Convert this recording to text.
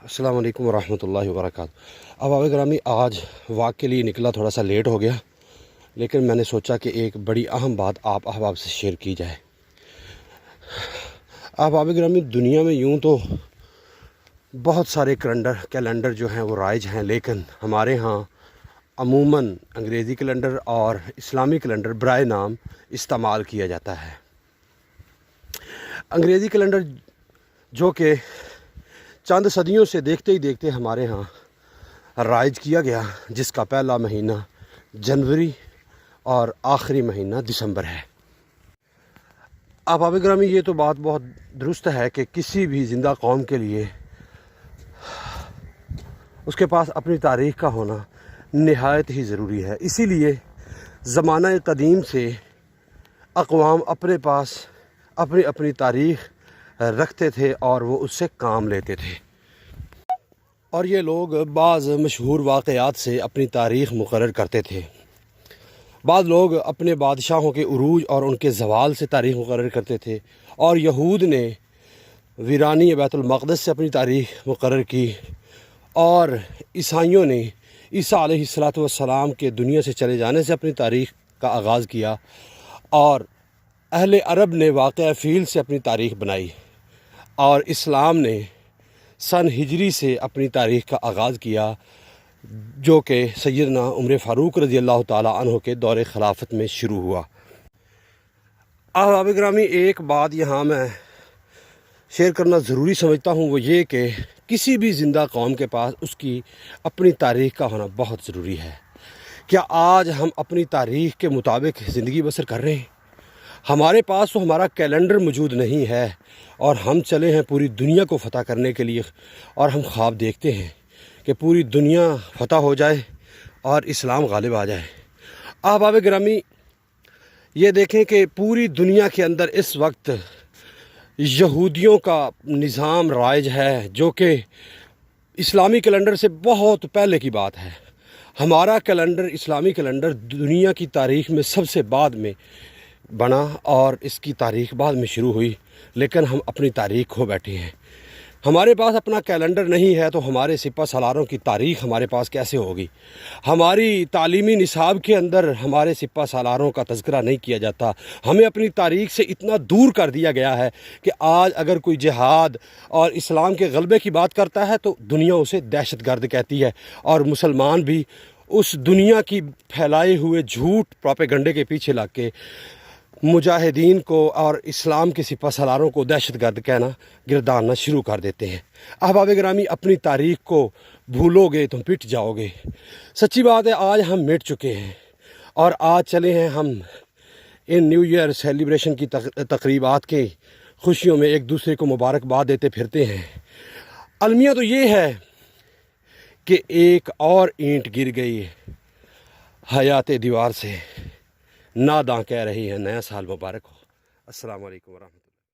السلام علیکم ورحمۃ اللہ وبرکاتہ۔ اب گرامی آج واک کے لیے نکلا، تھوڑا سا لیٹ ہو گیا، لیکن میں نے سوچا کہ ایک بڑی اہم بات آپ احباب سے شیئر کی جائے۔ احباب گرامی، دنیا میں یوں تو بہت سارے کیلنڈر جو ہیں وہ رائج ہیں، لیکن ہمارے ہاں عموماً انگریزی کیلنڈر اور اسلامی کیلنڈر برائے نام استعمال کیا جاتا ہے۔ انگریزی کیلنڈر جو کہ چند صدیوں سے دیکھتے ہی دیکھتے ہمارے ہاں رائج کیا گیا، جس کا پہلا مہینہ جنوری اور آخری مہینہ دسمبر ہے۔ احباب گرامی، یہ تو بات بہت درست ہے کہ کسی بھی زندہ قوم کے لیے اس کے پاس اپنی تاریخ کا ہونا نہایت ہی ضروری ہے۔ اسی لیے زمانہ قدیم سے اقوام اپنے پاس اپنی تاریخ رکھتے تھے اور وہ اس سے کام لیتے تھے، اور یہ لوگ بعض مشہور واقعات سے اپنی تاریخ مقرر کرتے تھے۔ بعض لوگ اپنے بادشاہوں کے عروج اور ان کے زوال سے تاریخ مقرر کرتے تھے، اور یہود نے ویرانی بیت المقدس سے اپنی تاریخ مقرر کی، اور عیسائیوں نے عیسیٰ علیہ السلام کے دنیا سے چلے جانے سے اپنی تاریخ کا آغاز کیا، اور اہل عرب نے واقعہ فیل سے اپنی تاریخ بنائی، اور اسلام نے سن ہجری سے اپنی تاریخ کا آغاز کیا، جو کہ سیدنا عمر فاروق رضی اللہ تعالیٰ عنہ کے دور خلافت میں شروع ہوا۔ احباب گرامی، ایک بات یہاں میں شیئر کرنا ضروری سمجھتا ہوں، وہ یہ کہ کسی بھی زندہ قوم کے پاس اس کی اپنی تاریخ کا ہونا بہت ضروری ہے۔ کیا آج ہم اپنی تاریخ کے مطابق زندگی بسر کر رہے ہیں؟ ہمارے پاس تو ہمارا کیلنڈر موجود نہیں ہے، اور ہم چلے ہیں پوری دنیا کو فتح کرنے کے لیے، اور ہم خواب دیکھتے ہیں کہ پوری دنیا فتح ہو جائے اور اسلام غالب آ جائے۔ احباب گرامی، یہ دیکھیں کہ پوری دنیا کے اندر اس وقت یہودیوں کا نظام رائج ہے، جو کہ اسلامی کیلنڈر سے بہت پہلے کی بات ہے۔ ہمارا کیلنڈر، اسلامی کیلنڈر، دنیا کی تاریخ میں سب سے بعد میں بنا، اور اس کی تاریخ بعد میں شروع ہوئی، لیکن ہم اپنی تاریخ کھو بیٹھے ہیں۔ ہمارے پاس اپنا کیلنڈر نہیں ہے تو ہمارے سپہ سالاروں کی تاریخ ہمارے پاس کیسے ہوگی؟ ہماری تعلیمی نصاب کے اندر ہمارے سپہ سالاروں کا تذکرہ نہیں کیا جاتا۔ ہمیں اپنی تاریخ سے اتنا دور کر دیا گیا ہے کہ آج اگر کوئی جہاد اور اسلام کے غلبے کی بات کرتا ہے تو دنیا اسے دہشت گرد کہتی ہے، اور مسلمان بھی اس دنیا کی پھیلائے ہوئے جھوٹ پروپیگنڈے کے پیچھے لگ کے مجاہدین کو اور اسلام کے سپہ سالاروں کو دہشت گرد کہنا، گرداننا شروع کر دیتے ہیں۔ احباب گرامی، اپنی تاریخ کو بھولو گے تو مٹ جاؤ گے۔ سچی بات ہے، آج ہم مٹ چکے ہیں، اور آج چلے ہیں ہم ان نیو ایئر سیلیبریشن کی تقریبات کے خوشیوں میں ایک دوسرے کو مبارکباد دیتے پھرتے ہیں۔ المیہ تو یہ ہے کہ ایک اور اینٹ گر گئی حیات دیوار سے، ناداں کہہ رہی ہے نیا سال مبارک ہو۔ السلام علیکم ورحمۃ اللہ۔